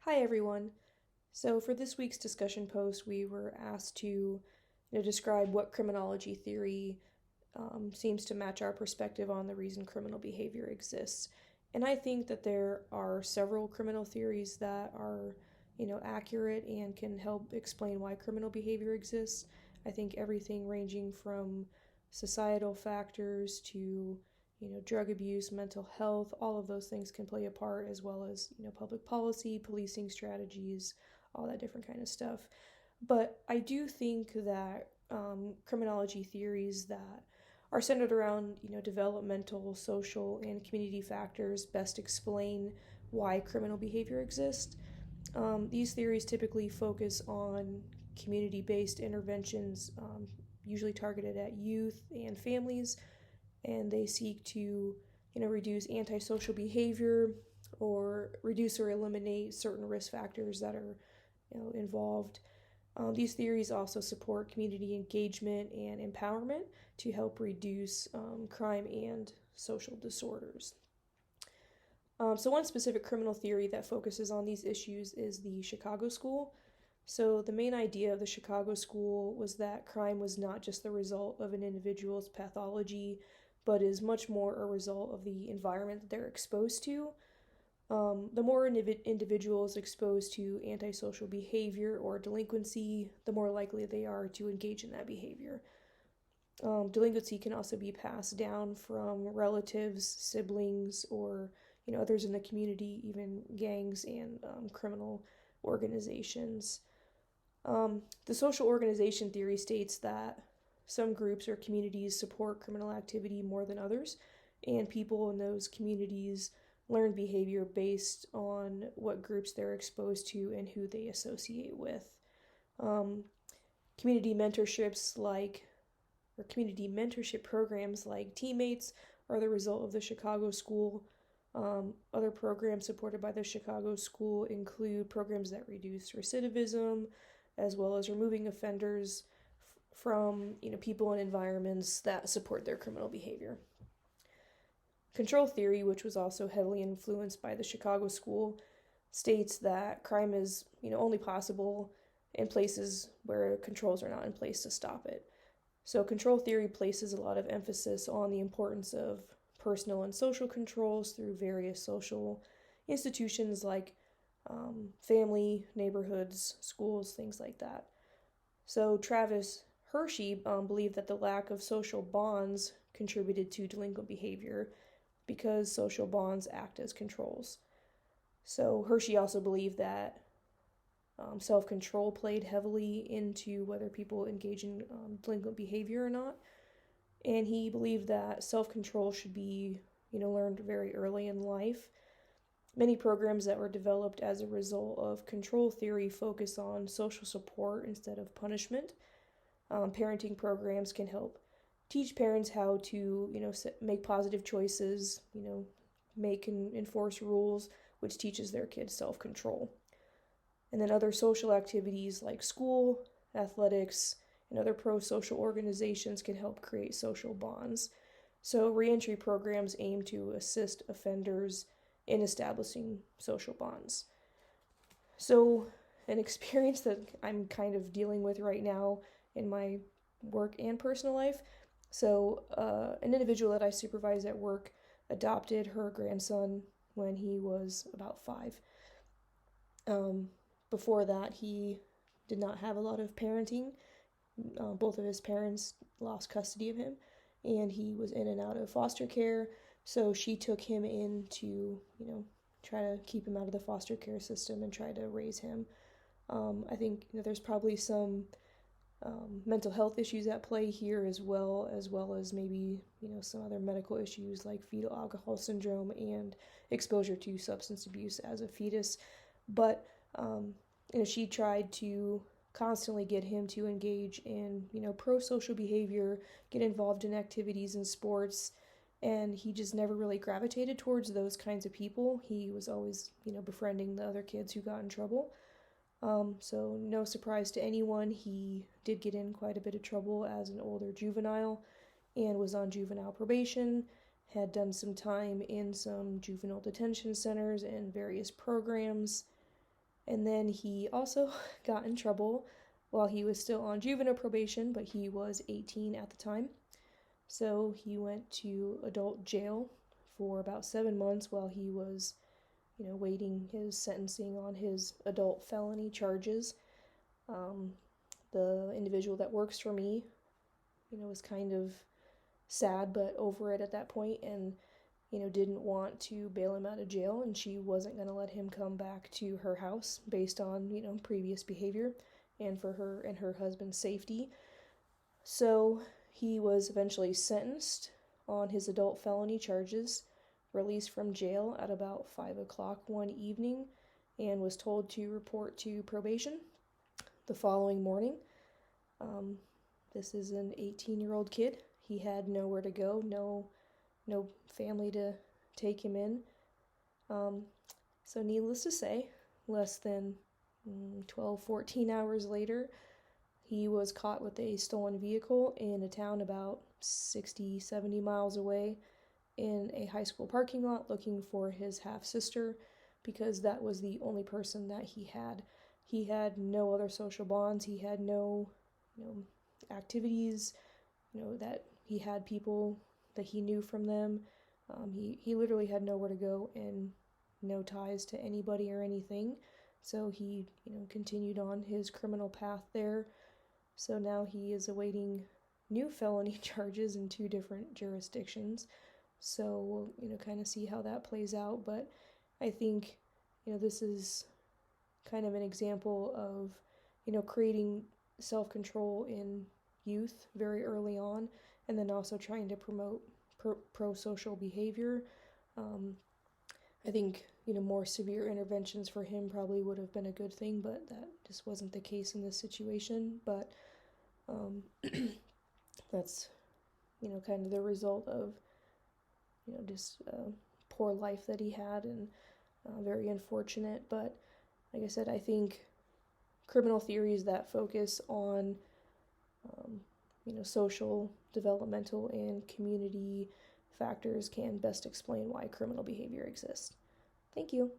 Hi everyone. So for this week's discussion post, we were asked to describe what criminology theory seems to match our perspective on the reason criminal behavior exists. And I think that there are several criminal theories that are, accurate and can help explain why criminal behavior exists. I think everything ranging from societal factors to drug abuse, mental health, all of those things can play a part, as well as public policy, policing strategies, all that different kind of stuff. But I do think that criminology theories that are centered around developmental, social, and community factors best explain why criminal behavior exists. These theories typically focus on community-based interventions, usually targeted at youth and families, and they seek to reduce antisocial behavior or reduce or eliminate certain risk factors that are involved. These theories also support community engagement and empowerment to help reduce crime and social disorders. So one specific criminal theory that focuses on these issues is the Chicago School. So the main idea of the Chicago School was that crime was not just the result of an individual's pathology, but is much more a result of the environment that they're exposed to. The more individuals exposed to antisocial behavior or delinquency, the more likely they are to engage in that behavior. Delinquency can also be passed down from relatives, siblings, or others in the community, even gangs and criminal organizations. The social organization theory states that some groups or communities support criminal activity more than others, and people in those communities learn behavior based on what groups they're exposed to and who they associate with. Um, community mentorships or community mentorship programs like Teammates are the result of the Chicago School. Other programs supported by the Chicago School include programs that reduce recidivism, as well as removing offenders from people and environments that support their criminal behavior. Control theory, which was also heavily influenced by the Chicago School, states that crime is only possible in places where controls are not in place to stop it. So control theory places a lot of emphasis on the importance of personal and social controls through various social institutions like family, neighborhoods, schools, things like that. So Travis Hershey believed that the lack of social bonds contributed to delinquent behavior because social bonds act as controls. So Hershey also believed that self-control played heavily into whether people engage in delinquent behavior or not. And he believed that self-control should be, learned very early in life. Many programs that were developed as a result of control theory focus on social support instead of punishment. Parenting programs can help teach parents how to, make positive choices, make and enforce rules, which teaches their kids self-control. And then other social activities like school, athletics, and other pro-social organizations can help create social bonds. So reentry programs aim to assist offenders in establishing social bonds. So an experience that I'm kind of dealing with right now in my work and personal life. So an individual that I supervise at work adopted her grandson when he was about 5. Before that, he did not have a lot of parenting. Both of his parents lost custody of him, and he was in and out of foster care. So she took him in to, try to keep him out of the foster care system and try to raise him. I think there's probably some mental health issues at play here as well as maybe some other medical issues like fetal alcohol syndrome and exposure to substance abuse as a fetus. But she tried to constantly get him to engage in pro-social behavior, get involved in activities and sports, and he just never really gravitated towards those kinds of people. He was always befriending the other kids who got in trouble. So no surprise to anyone, he did get in quite a bit of trouble as an older juvenile and was on juvenile probation, had done some time in some juvenile detention centers and various programs. And then he also got in trouble while he was still on juvenile probation, but he was 18 at the time. So he went to adult jail for about 7 months while he was, waiting his sentencing on his adult felony charges. The individual that works for me, was kind of sad but over it at that point, and didn't want to bail him out of jail, and she wasn't going to let him come back to her house based on, previous behavior and for her and her husband's safety. So he was eventually sentenced on his adult felony charges, released from jail at about 5 o'clock one evening, and was told to report to probation the following morning. This is an 18-year-old kid. He had nowhere to go, no family to take him in. So needless to say, less than 12, 14 hours later, he was caught with a stolen vehicle in a town about 60, 70 miles away in a high school parking lot looking for his half-sister, because that was the only person that he had. He had no other social bonds. He had no, activities, that he had people that he knew from them. He literally had nowhere to go and no ties to anybody or anything. So he, continued on his criminal path there. So now he is awaiting new felony charges in 2 different jurisdictions. So we'll, kind of see how that plays out. But I think, this is kind of an example of, creating self-control in youth very early on, and then also trying to promote pro-social behavior. I think, more severe interventions for him probably would have been a good thing, but that just wasn't the case in this situation. But that's, kind of the result of, just poor life that he had, and very unfortunate. But like I said, I think criminal theories that focus on, social, developmental, and community factors can best explain why criminal behavior exists. Thank you.